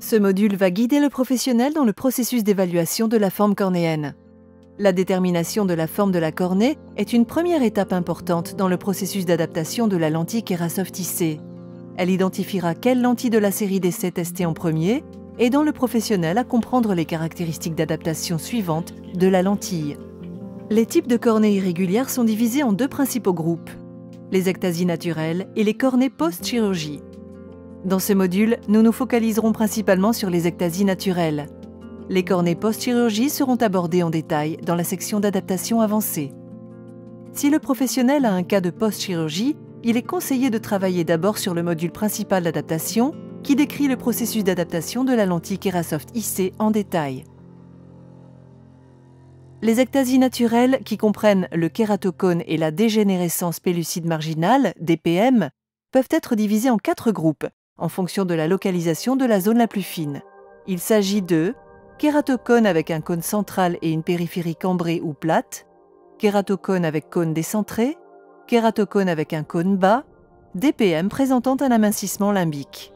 Ce module va guider le professionnel dans le processus d'évaluation de la forme cornéenne. La détermination de la forme de la cornée est une première étape importante dans le processus d'adaptation de la lentille Kerasoft IC. Elle identifiera quelle lentille de la série d'essais testée en premier et aidant le professionnel à comprendre les caractéristiques d'adaptation suivantes de la lentille. Les types de cornées irrégulières sont divisés en deux principaux groupes, les ectasies naturelles et les cornées post-chirurgie. Dans ce module, nous nous focaliserons principalement sur les ectasies naturelles. Les cornées post-chirurgie seront abordées en détail dans la section d'adaptation avancée. Si le professionnel a un cas de post-chirurgie, il est conseillé de travailler d'abord sur le module principal d'adaptation qui décrit le processus d'adaptation de la lentille Kerasoft IC en détail. Les ectasies naturelles, qui comprennent le kératocone et la dégénérescence pellucide marginale, DPM, peuvent être divisées en 4 groupes, en fonction de la localisation de la zone la plus fine. Il s'agit de kératocone avec un cône central et une périphérie cambrée ou plate, kératocone avec cône décentré, kératocone avec un cône bas, DPM présentant un amincissement limbique.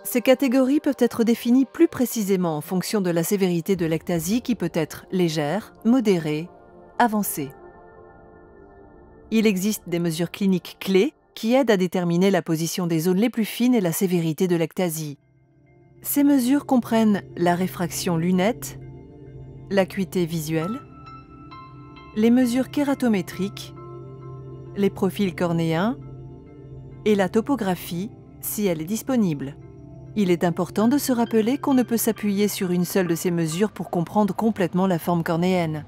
Ces catégories peuvent être définies plus précisément en fonction de la sévérité de l'ectasie qui peut être légère, modérée, avancée. Il existe des mesures cliniques clés qui aident à déterminer la position des zones les plus fines et la sévérité de l'ectasie. Ces mesures comprennent la réfraction lunette, l'acuité visuelle, les mesures kératométriques, les profils cornéens et la topographie si elle est disponible. Il est important de se rappeler qu'on ne peut s'appuyer sur une seule de ces mesures pour comprendre complètement la forme cornéenne.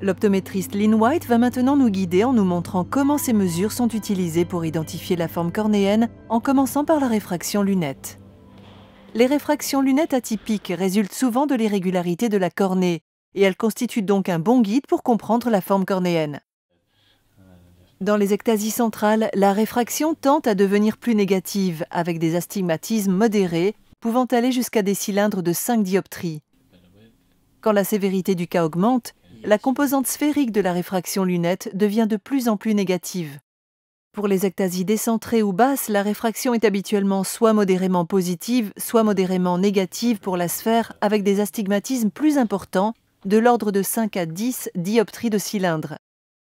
L'optométriste Lynn White va maintenant nous guider en nous montrant comment ces mesures sont utilisées pour identifier la forme cornéenne en commençant par la réfraction lunette. Les réfractions lunettes atypiques résultent souvent de l'irrégularité de la cornée et elles constituent donc un bon guide pour comprendre la forme cornéenne. Dans les ectasies centrales, la réfraction tend à devenir plus négative avec des astigmatismes modérés pouvant aller jusqu'à des cylindres de 5 dioptries. Quand la sévérité du cas augmente, la composante sphérique de la réfraction lunette devient de plus en plus négative. Pour les ectasies décentrées ou basses, la réfraction est habituellement soit modérément positive, soit modérément négative pour la sphère avec des astigmatismes plus importants, de l'ordre de 5 à 10 dioptries de cylindre.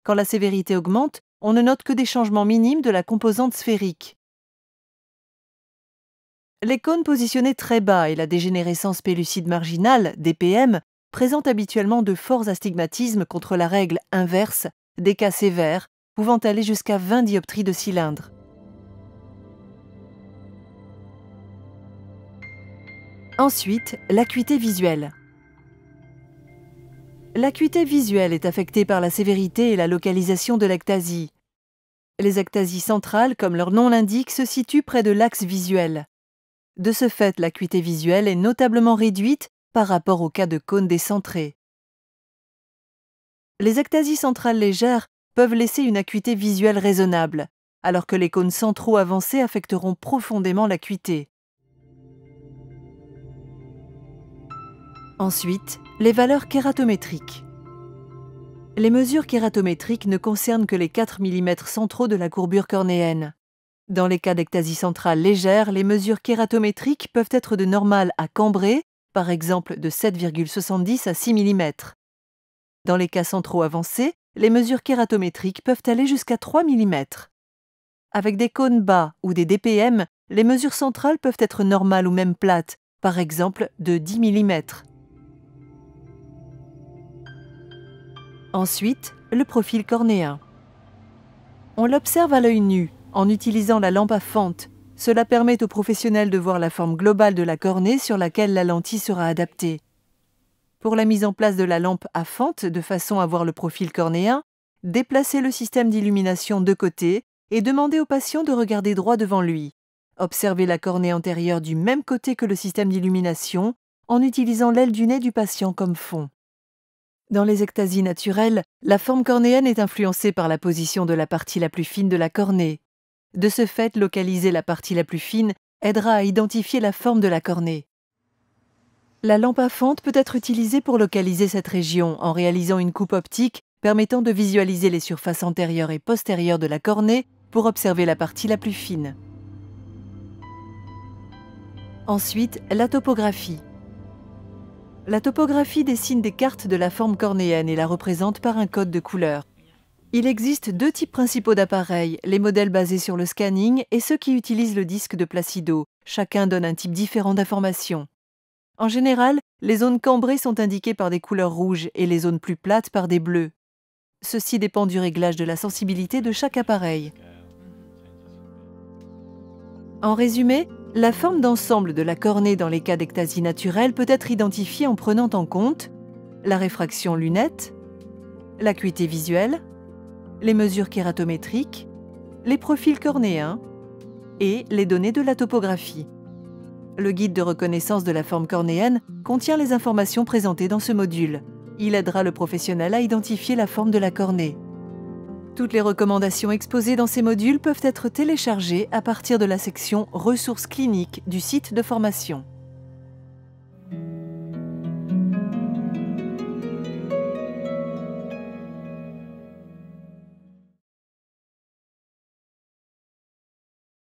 Quand la sévérité augmente, on ne note que des changements minimes de la composante sphérique. Les cônes positionnés très bas et la dégénérescence pellucide marginale, DPM, présentent habituellement de forts astigmatismes contre la règle inverse des cas sévères, pouvant aller jusqu'à 20 dioptries de cylindre. Ensuite, l'acuité visuelle. L'acuité visuelle est affectée par la sévérité et la localisation de l'ectasie. Les ectasies centrales, comme leur nom l'indique, se situent près de l'axe visuel. De ce fait, l'acuité visuelle est notablement réduite par rapport au cas de cône décentré. Les ectasies centrales légères peuvent laisser une acuité visuelle raisonnable, alors que les cônes centraux avancés affecteront profondément l'acuité. Ensuite, les valeurs kératométriques. Les mesures kératométriques ne concernent que les 4 mm centraux de la courbure cornéenne. Dans les cas d'ectasie centrale légère, les mesures kératométriques peuvent être de normale à cambrée, par exemple de 7,70 à 6 mm. Dans les cas centraux avancés, les mesures kératométriques peuvent aller jusqu'à 3 mm. Avec des cônes bas ou des DPM, les mesures centrales peuvent être normales ou même plates, par exemple de 10 mm. Ensuite, le profil cornéen. On l'observe à l'œil nu, en utilisant la lampe à fente. Cela permet au professionnel de voir la forme globale de la cornée sur laquelle la lentille sera adaptée. Pour la mise en place de la lampe à fente de façon à voir le profil cornéen, déplacez le système d'illumination de côté et demandez au patient de regarder droit devant lui. Observez la cornée antérieure du même côté que le système d'illumination en utilisant l'aile du nez du patient comme fond. Dans les ectasies naturelles, la forme cornéenne est influencée par la position de la partie la plus fine de la cornée. De ce fait, localiser la partie la plus fine aidera à identifier la forme de la cornée. La lampe à fente peut être utilisée pour localiser cette région en réalisant une coupe optique permettant de visualiser les surfaces antérieures et postérieures de la cornée pour observer la partie la plus fine. Ensuite, la topographie. La topographie dessine des cartes de la forme cornéenne et la représente par un code de couleur. Il existe deux types principaux d'appareils, les modèles basés sur le scanning et ceux qui utilisent le disque de Placido. Chacun donne un type différent d'information. En général, les zones cambrées sont indiquées par des couleurs rouges et les zones plus plates par des bleus. Ceci dépend du réglage de la sensibilité de chaque appareil. En résumé, la forme d'ensemble de la cornée dans les cas d'ectasie naturelle peut être identifiée en prenant en compte la réfraction lunette, l'acuité visuelle, les mesures kératométriques, les profils cornéens et les données de la topographie. Le guide de reconnaissance de la forme cornéenne contient les informations présentées dans ce module. Il aidera le professionnel à identifier la forme de la cornée. Toutes les recommandations exposées dans ces modules peuvent être téléchargées à partir de la section Ressources cliniques du site de formation.